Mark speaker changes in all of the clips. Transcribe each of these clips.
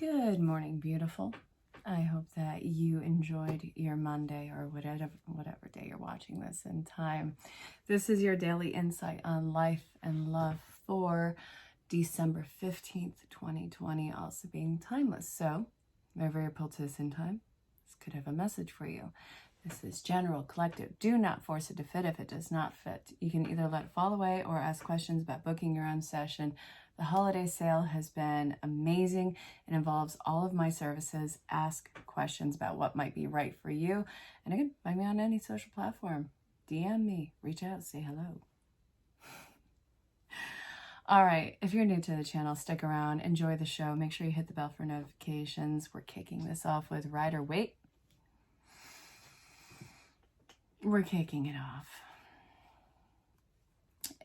Speaker 1: Good morning, beautiful. I hope that you enjoyed your Monday or whatever day you're watching this in time. This is your daily insight on life and love for December 15th, 2020, also being timeless. So, wherever you're pulled to this in time, this could have a message for you. This is general, collective. Do not force it to fit if it does not fit. You can either let it fall away or ask questions about booking your own session. The holiday sale has been amazing. It involves all of my services. Ask questions about what might be right for you. And again, find me on any social platform. DM me, reach out, say hello. All right, if you're new to the channel, stick around, enjoy the show. Make sure you hit the bell for notifications. We're kicking this off with Rider Waite. We're kicking it off.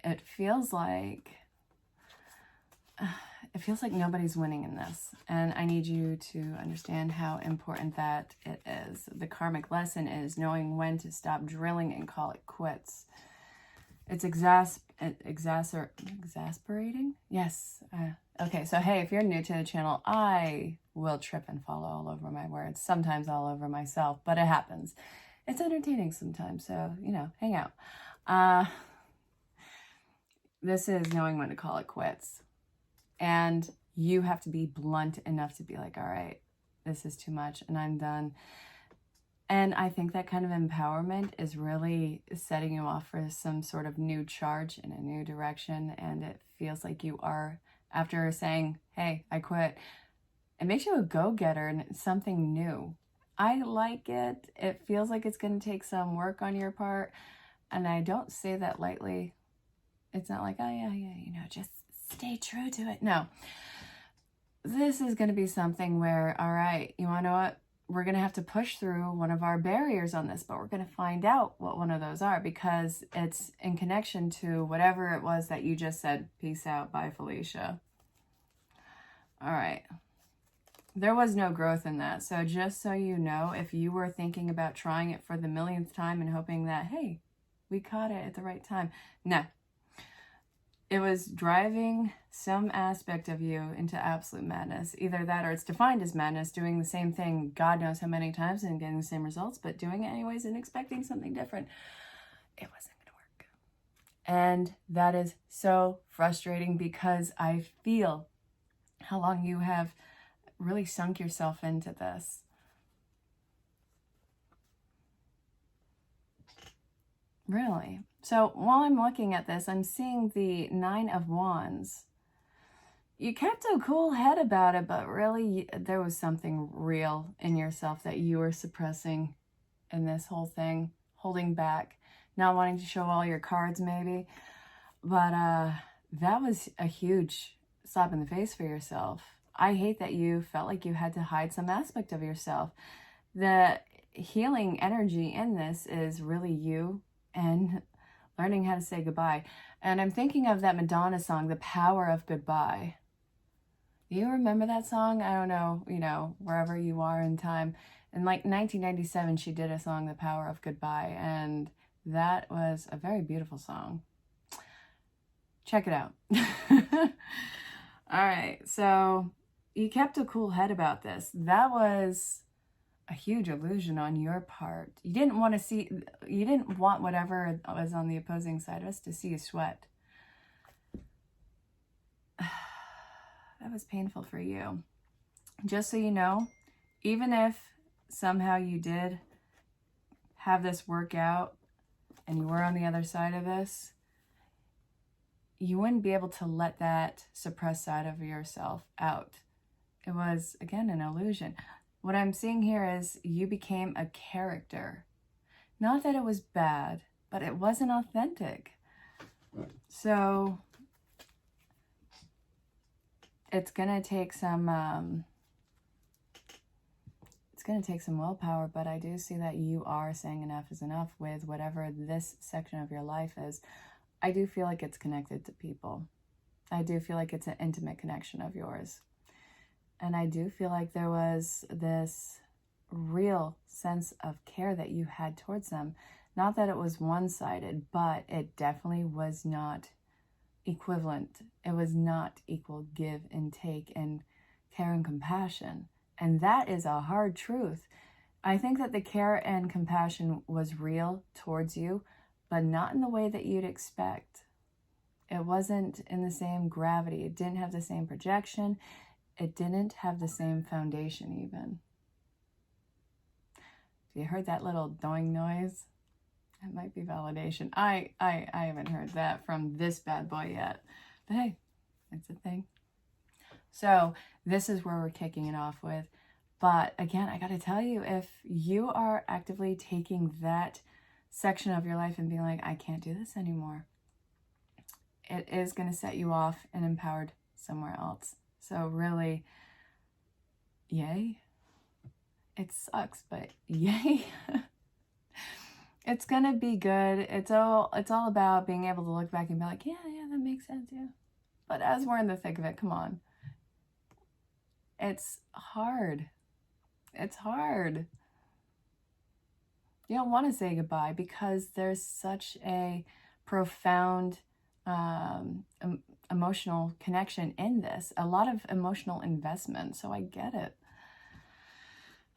Speaker 1: It feels like nobody's winning in this, and I need you to understand how important that it is. The karmic lesson is knowing when to stop drilling and call it quits. It's exasperating. Yes. Okay, so hey, if you're new to the channel, I will trip and fall all over my words, sometimes all over myself, but it happens. It's entertaining sometimes, so, hang out. This is knowing when to call it quits. And you have to be blunt enough to be like, all right, this is too much and I'm done. And I think that kind of empowerment is really setting you off for some sort of new charge in a new direction. And it feels like you are, after saying, hey, I quit, it makes you a go-getter and it's something new. I like it. It feels like it's going to take some work on your part. And I don't say that lightly. It's not like, oh, yeah, just stay true to it. No. This is going to be something where, all right, you want to know what? We're going to have to push through one of our barriers on this, but we're going to find out what one of those are because it's in connection to whatever it was that you just said. Peace out. Bye, Felicia. All right. There was no growth in that. So just so you know, if you were thinking about trying it for the millionth time and hoping that, hey, we caught it at the right time. No. It was driving some aspect of you into absolute madness. Either that or it's defined as madness, doing the same thing God knows how many times and getting the same results, but doing it anyways and expecting something different. It wasn't going to work. And that is so frustrating because I feel how long you have really sunk yourself into this. Really. So while I'm looking at this, I'm seeing the 9 of Wands. You kept a cool head about it, but really there was something real in yourself that you were suppressing in this whole thing, holding back, not wanting to show all your cards maybe. But that was a huge slap in the face for yourself. I hate that you felt like you had to hide some aspect of yourself. The healing energy in this is really you and learning how to say goodbye. And I'm thinking of that Madonna song, The Power of Goodbye. Do you remember that song? I don't know, wherever you are in time. In like 1997, she did a song, The Power of Goodbye. And that was a very beautiful song. Check it out. All right, so you kept a cool head about this. That was a huge illusion on your part. You didn't want whatever was on the opposing side of us to see you sweat. That was painful for you. Just so you know, even if somehow you did have this work out and you were on the other side of this, you wouldn't be able to let that suppressed side of yourself out. It was, again, an illusion. What I'm seeing here is you became a character. Not that it was bad, but it wasn't authentic. So it's going to take some willpower, but I do see that you are saying enough is enough with whatever this section of your life is. I do feel like it's connected to people. I do feel like it's an intimate connection of yours. And I do feel like there was this real sense of care that you had towards them. Not that it was one-sided, but it definitely was not equivalent. It was not equal give and take and care and compassion. And that is a hard truth. I think that the care and compassion was real towards you, but not in the way that you'd expect. It wasn't in the same gravity. It didn't have the same projection. It didn't have the same foundation even. If you heard that little doing noise, that might be validation. I haven't heard that from this bad boy yet. But hey, it's a thing. So this is where we're kicking it off with. But again, I got to tell you, if you are actively taking that section of your life and being like, I can't do this anymore, it is going to set you off and empowered somewhere else. So really, yay. It sucks, but yay. It's going to be good. It's all about being able to look back and be like, yeah, that makes sense, yeah. But as we're in the thick of it, come on. It's hard. It's hard. You don't want to say goodbye because there's such a profound emotional connection in this. A lot of emotional investment, so I get it.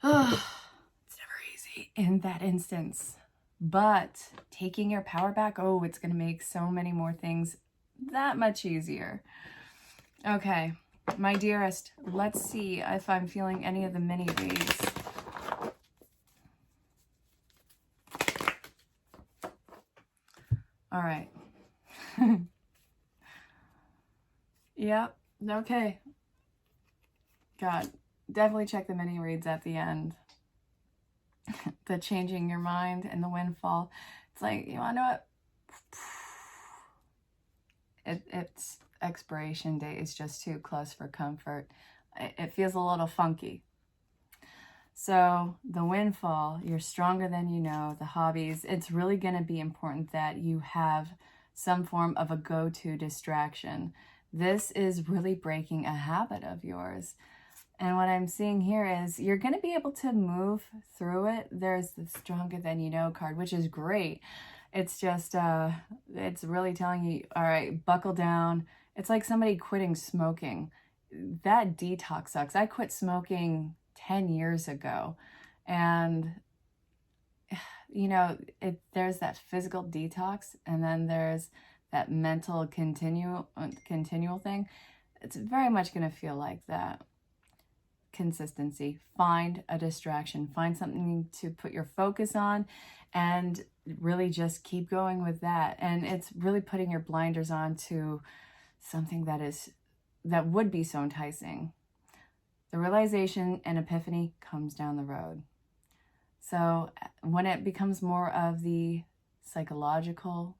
Speaker 1: It's never easy in that instance. But taking your power back, it's going to make so many more things that much easier. Okay. My dearest, let's see if I'm feeling any of the mini reads. All right. Yep. Okay. God, definitely check the mini reads at the end. The changing your mind and the windfall. It's like, you want to know what? It's expiration date is just too close for comfort. It feels a little funky. So the windfall, you're stronger than you know, the hobbies, it's really going to be important that you have some form of a go-to distraction. This is really breaking a habit of yours. And what I'm seeing here is you're going to be able to move through it. There's the stronger than you know card, which is great. It's just, it's really telling you, all right, buckle down. It's like somebody quitting smoking. That detox sucks. I quit smoking 10 years ago. And, you know, there's that physical detox, and then there's that mental continual thing. It's very much going to feel like that. Consistency. Find a distraction. Find something to put your focus on and really just keep going with that. And it's really putting your blinders on to something that would be so enticing. The realization and epiphany comes down the road. So when it becomes more of the psychological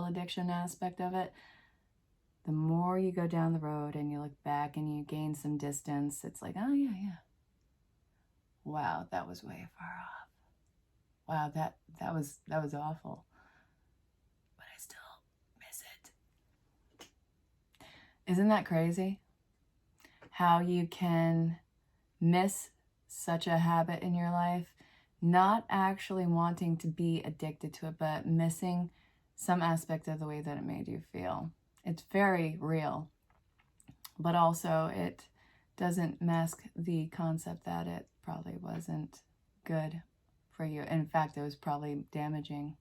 Speaker 1: addiction aspect of it, the more you go down the road and you look back and you gain some distance, it's like, oh yeah. Wow, that was way far off. Wow, that was awful. But I still miss it. Isn't that crazy? How you can miss such a habit in your life, not actually wanting to be addicted to it, but missing some aspect of the way that it made you feel. It's very real, but also it doesn't mask the concept that it probably wasn't good for you. In fact, it was probably damaging.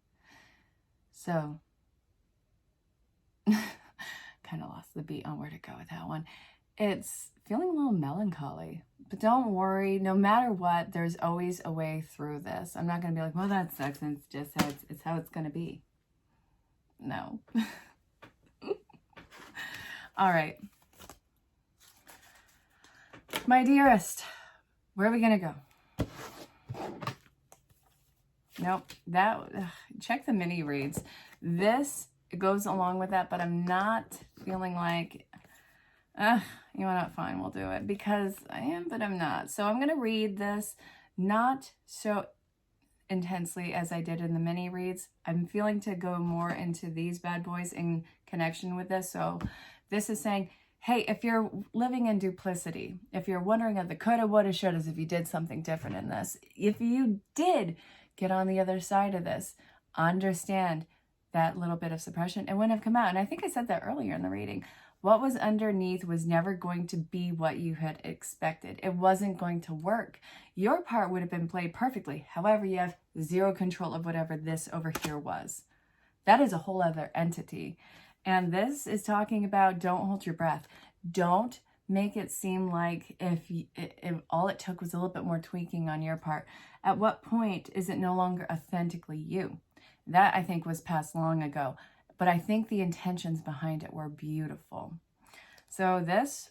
Speaker 1: So, kind of lost the beat on where to go with that one. It's feeling a little melancholy, but don't worry. No matter what, there's always a way through this. I'm not going to be like, well, that sucks, and it's just how it's going to be. No. All right. My dearest, where are we going to go? Nope. Check the mini reads. This goes along with that, but I'm not feeling like, you know what, fine, we'll do it. Because I am, but I'm not. So I'm going to read this not so intensely as I did in the mini reads. I'm feeling to go more into these bad boys in connection with this. So this is saying, hey, if you're living in duplicity, if you're wondering of the coulda, woulda, shouldas, if you did something different in this, if you did get on the other side of this, understand that little bit of suppression, it wouldn't have come out. And I think I said that earlier in the reading. What was underneath was never going to be what you had expected. It wasn't going to work. Your part would have been played perfectly. However, you have zero control of whatever this over here was. That is a whole other entity. And this is talking about don't hold your breath. Don't make it seem like if all it took was a little bit more tweaking on your part. At what point is it no longer authentically you? That, I think, was passed long ago. But I think the intentions behind it were beautiful. So this,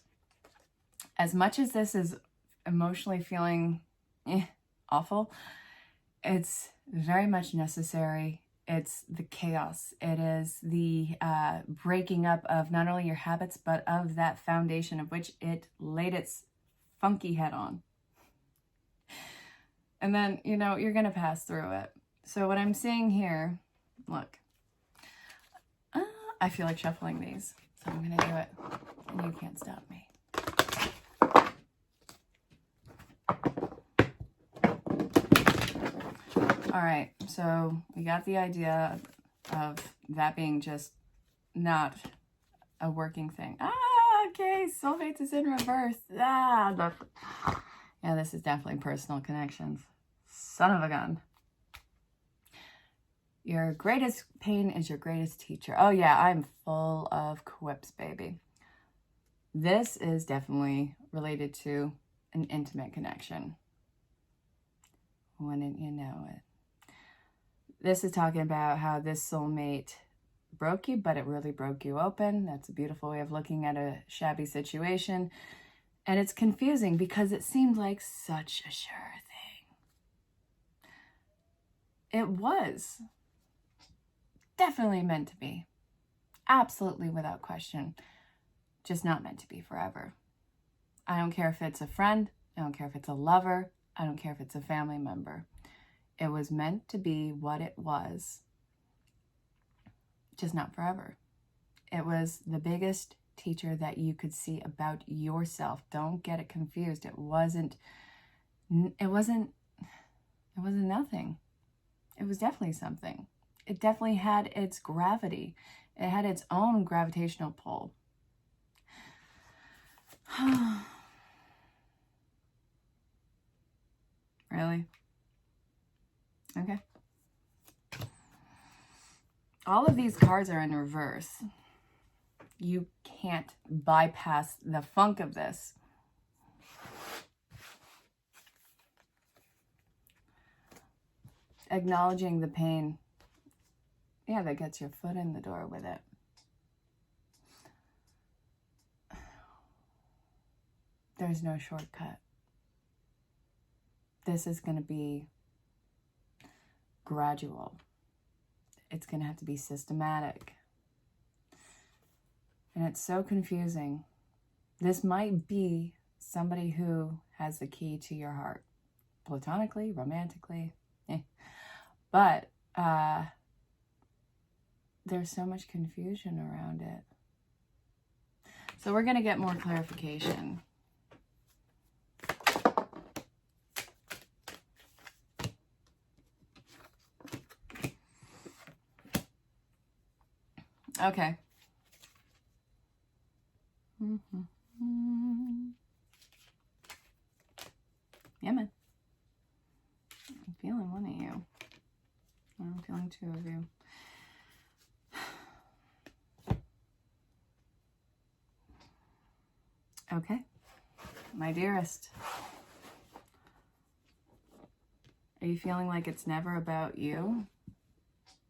Speaker 1: as much as this is emotionally feeling awful, it's very much necessary. It's the chaos. It is the breaking up of not only your habits, but of that foundation of which it laid its funky head on. And then, you know, you're going to pass through it. So what I'm seeing here, look, I feel like shuffling these, so I'm going to do it, and you can't stop me. All right, so we got the idea of that being just not a working thing. Okay, soulmates is in reverse. Yeah, this is definitely personal connections. Son of a gun. Your greatest pain is your greatest teacher. Oh yeah, I'm full of quips, baby. This is definitely related to an intimate connection. Wouldn't you know it? This is talking about how this soulmate broke you, but it really broke you open. That's a beautiful way of looking at a shabby situation. And it's confusing because it seemed like such a sure thing. It was definitely meant to be. Absolutely without question. Just not meant to be forever. I don't care if it's a friend. I don't care if it's a lover. I don't care if it's a family member. It was meant to be what it was. Just not forever. It was the biggest teacher that you could see about yourself. Don't get it confused. It wasn't nothing. It was definitely something. It definitely had its gravity. It had its own gravitational pull. Really? Okay. All of these cards are in reverse. You can't bypass the funk of this. Acknowledging the pain. Yeah, that gets your foot in the door with it. There's no shortcut. This is going to be gradual. It's going to have to be systematic. And it's so confusing. This might be somebody who has the key to your heart. Platonically, romantically. But there's so much confusion around it. So we're going to get more clarification. Okay. Yeah, man. I'm feeling one of you. I'm feeling two of you. Okay. My dearest. Are you feeling like it's never about you?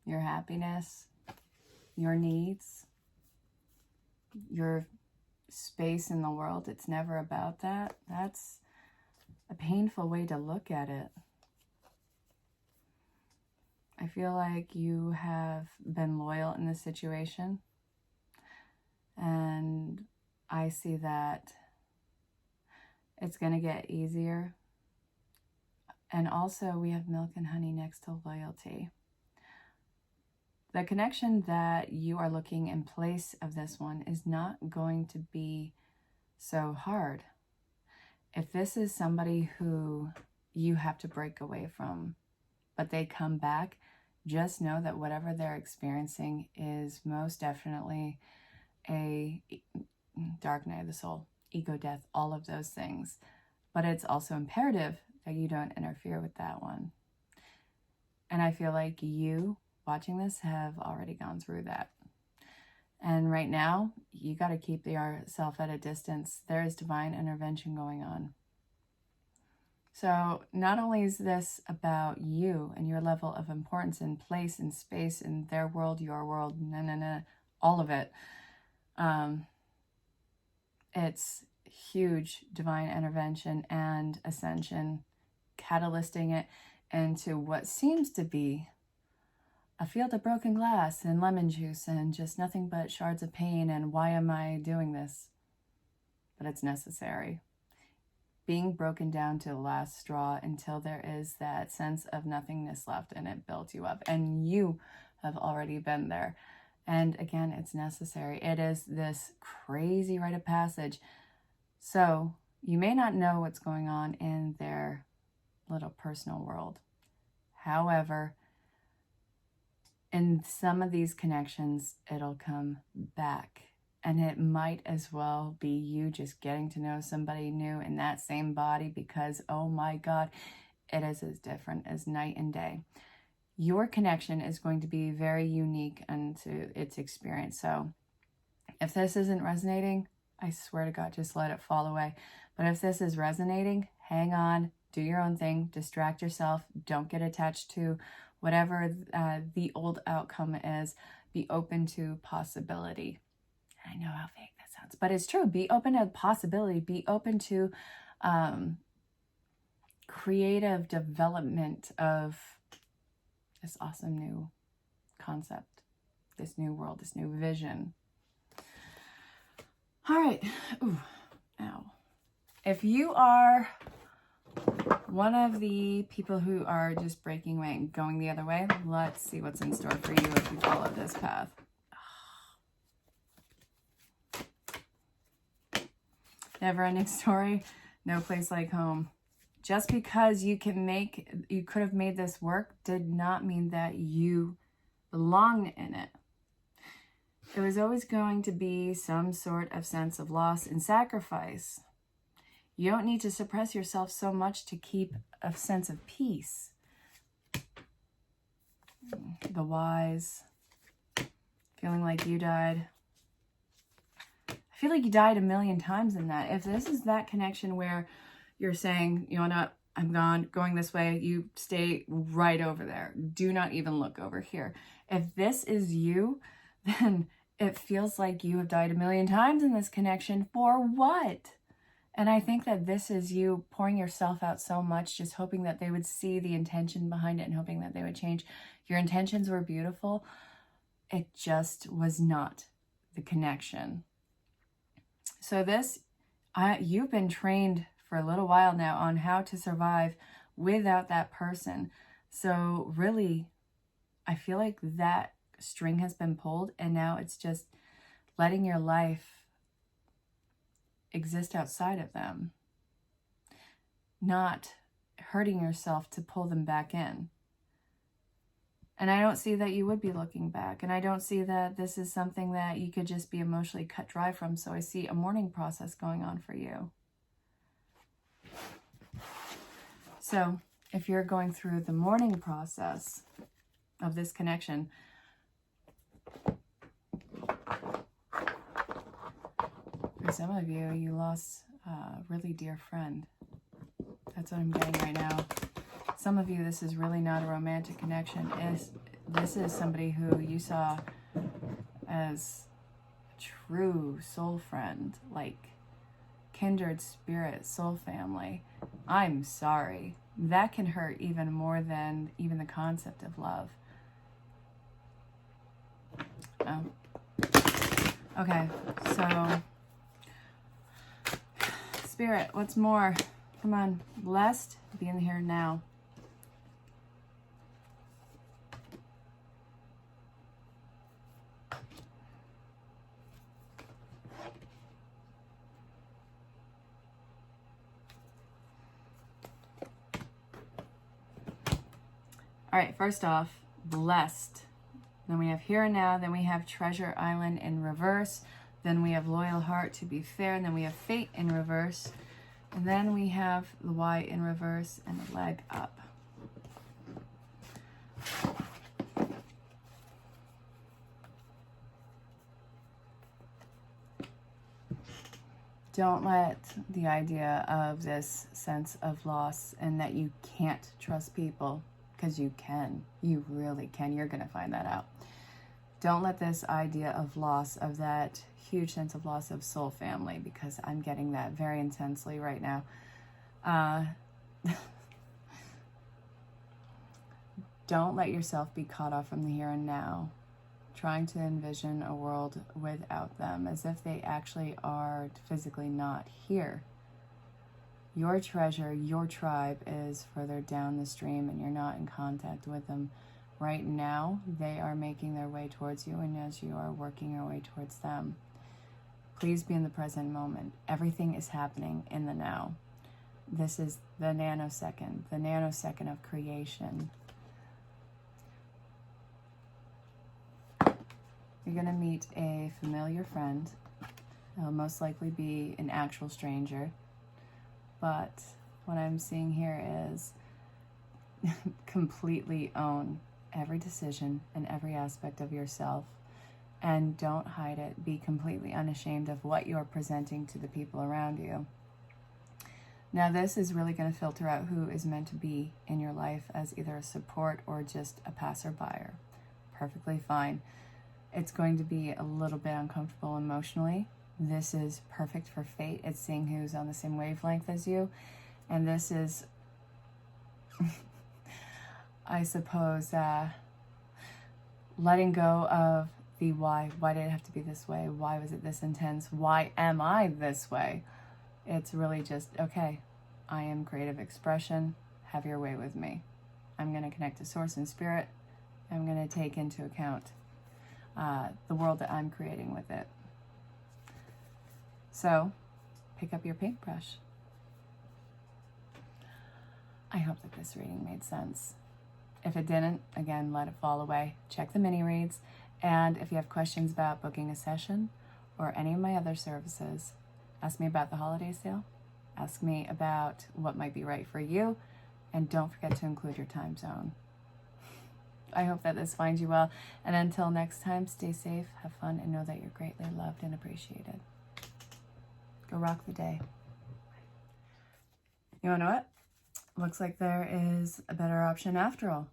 Speaker 1: Your happiness? Your needs? Your space in the world? It's never about that? That's a painful way to look at it. I feel like you have been loyal in this situation. And I see that it's going to get easier. And also we have milk and honey next to loyalty. The connection that you are looking in place of this one is not going to be so hard. If this is somebody who you have to break away from, but they come back, just know that whatever they're experiencing is most definitely a dark night of the soul, ego death, all of those things. But it's also imperative that you don't interfere with that one. And I feel like you watching this have already gone through that. And right now, you got to keep yourself at a distance. There is divine intervention going on. So not only is this about you and your level of importance and place and space in their world, your world, all of it. It's huge divine intervention and ascension, catalysting it into what seems to be a field of broken glass and lemon juice and just nothing but shards of pain and why am I doing this? But it's necessary. Being broken down to the last straw until there is that sense of nothingness left and it builds you up. And you have already been there. And again, it's necessary. It is this crazy rite of passage. So you may not know what's going on in their little personal world. However, in some of these connections, it'll come back. And it might as well be you just getting to know somebody new in that same body because, oh my God, it is as different as night and day. Your connection is going to be very unique unto its experience. So if this isn't resonating, I swear to God, just let it fall away. But if this is resonating, hang on, do your own thing, distract yourself, don't get attached to whatever the old outcome is. Be open to possibility. I know how vague that sounds, but it's true. Be open to possibility. Be open to creative development of this awesome new concept, this new world, this new vision. All right. Ooh, ow. If you are one of the people who are just breaking away and going the other way, let's see what's in store for you if you follow this path. Never-ending story, no place like home. Just because you could have made this work did not mean that you belong in it. There was always going to be some sort of sense of loss and sacrifice. You don't need to suppress yourself so much to keep a sense of peace. The wise, feeling like you died. I feel like you died a million times in that. If this is that connection where you're saying, you know what, I'm gone, going this way, you stay right over there. Do not even look over here. If this is you, then it feels like you have died a million times in this connection. For what? And I think that this is you pouring yourself out so much, just hoping that they would see the intention behind it and hoping that they would change. Your intentions were beautiful. It just was not the connection. So you've been trained for a little while now on how to survive without that person. So really, I feel like that string has been pulled and now it's just letting your life exist outside of them, not hurting yourself to pull them back in. And I don't see that you would be looking back. And I don't see that this is something that you could just be emotionally cut dry from. So I see a mourning process going on for you. So if you're going through the mourning process of this connection, for some of you, you lost a really dear friend. That's what I'm getting right now. Some of you, this is really not a romantic connection. This is somebody who you saw as a true soul friend, like kindred spirit, soul family. I'm sorry. That can hurt even more than even the concept of love. Oh. Okay, so Spirit, what's more? Come on, blessed, be in here now. All right, first off, blessed. Then we have here and now. Then we have treasure island in reverse. Then we have loyal heart, to be fair. And then we have fate in reverse. And then we have the Y in reverse and the leg up. Don't let the idea of this sense of loss and that you can't trust people, because you can. You really can. You're going to find that out. Don't let this idea of loss, of that huge sense of loss of soul family, because I'm getting that very intensely right now. Don't let yourself be caught off from the here and now, trying to envision a world without them, as if they actually are physically not here. Your treasure, your tribe is further down the stream, and you're not in contact with them right now. They are making their way towards you, and as you are working your way towards them, please be in the present moment. Everything is happening in the now. This is the nanosecond of creation. You're going to meet a familiar friend. It'll most likely be an actual stranger. But what I'm seeing here is completely own every decision and every aspect of yourself. And don't hide it. Be completely unashamed of what you're presenting to the people around you. Now, this is really going to filter out who is meant to be in your life as either a support or just a passerby. Perfectly fine. It's going to be a little bit uncomfortable emotionally. This is perfect for fate. It's seeing who's on the same wavelength as you. And this is, I suppose, letting go of the why. Why did it have to be this way? Why was it this intense? Why am I this way? It's really just, okay, I am creative expression. Have your way with me. I'm going to connect to source and spirit. I'm going to take into account the world that I'm creating with it. So, pick up your paintbrush. I hope that this reading made sense. If it didn't, again, let it fall away. Check the mini reads. And if you have questions about booking a session or any of my other services, ask me about the holiday sale. Ask me about what might be right for you. And don't forget to include your time zone. I hope that this finds you well. And until next time, stay safe, have fun, and know that you're greatly loved and appreciated. Go rock the day. You wanna know what? Looks like there is a better option after all.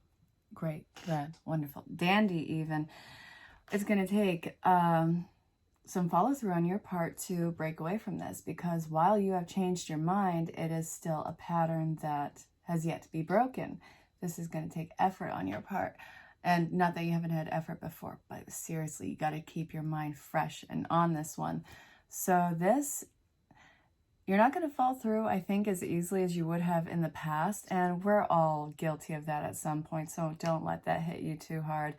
Speaker 1: Great, grand, wonderful, dandy even. It's gonna take some follow through on your part to break away from this, because while you have changed your mind, it is still a pattern that has yet to be broken. This is going to take effort on your part. And not that you haven't had effort before, but seriously, you got to keep your mind fresh and on this one. So this, you're not going to fall through, I think, as easily as you would have in the past. And we're all guilty of that at some point. So don't let that hit you too hard.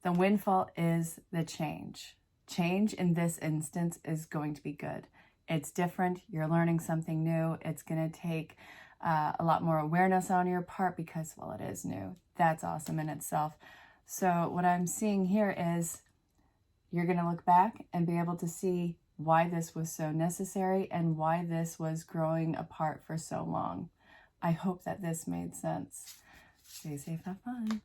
Speaker 1: The windfall is the change. Change in this instance is going to be good. It's different. You're learning something new. It's going to take a lot more awareness on your part because, well, it is new. That's awesome in itself. So what I'm seeing here is you're going to look back and be able to see why this was so necessary and why this was growing apart for so long. I hope that this made sense. Stay safe, have fun.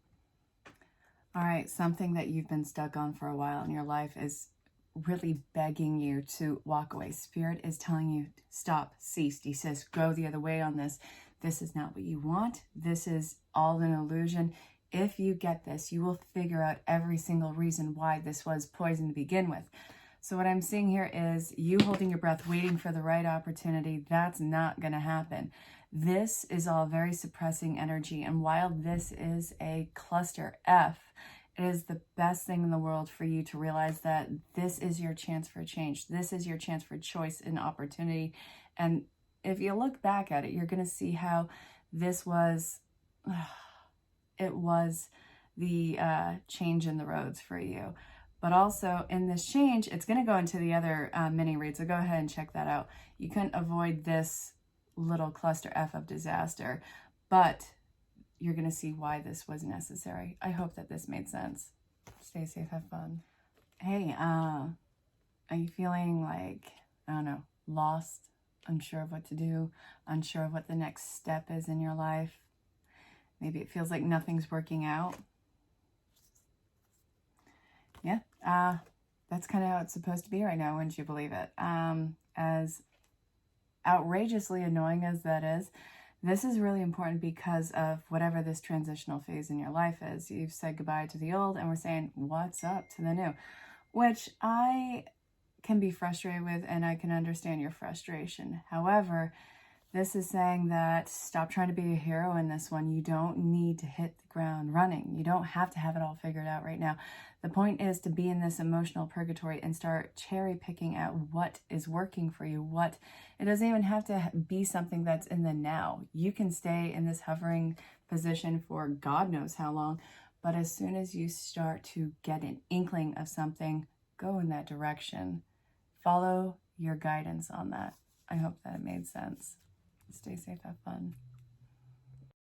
Speaker 1: All right, something that you've been stuck on for a while in your life is really begging you to walk away. Spirit is telling you, stop, cease, desist, go the other way on this. This is not what you want. This is all an illusion. If you get this, you will figure out every single reason why this was poison to begin with. So what I'm seeing here is you holding your breath, waiting for the right opportunity. That's not going to happen. This is all very suppressing energy. And while this is a cluster F, it is the best thing in the world for you to realize that this is your chance for change. This is your chance for choice and opportunity. And if you look back at it, you're going to see how this was, it was the change in the roads for you. But also in this change, it's going to go into the other mini reads. So go ahead and check that out. You couldn't avoid this little cluster F of disaster. But you're going to see why this was necessary. I hope that this made sense. Stay safe, have fun. Hey, are you feeling like, I don't know, lost, unsure of what to do, unsure of what the next step is in your life? Maybe it feels like nothing's working out. Yeah, that's kind of how it's supposed to be right now, wouldn't you believe it? As outrageously annoying as that is, this is really important because of whatever this transitional phase in your life is. You've said goodbye to the old and we're saying, what's up to the new? Which I can be frustrated with, and I can understand your frustration. However, this is saying that stop trying to be a hero in this one. You don't need to hit the ground running. You don't have to have it all figured out right now. The point is to be in this emotional purgatory and start cherry picking at what is working for you. It doesn't even have to be something that's in the now. You can stay in this hovering position for God knows how long. But as soon as you start to get an inkling of something, go in that direction. Follow your guidance on that. I hope that it made sense. Stay safe, have fun.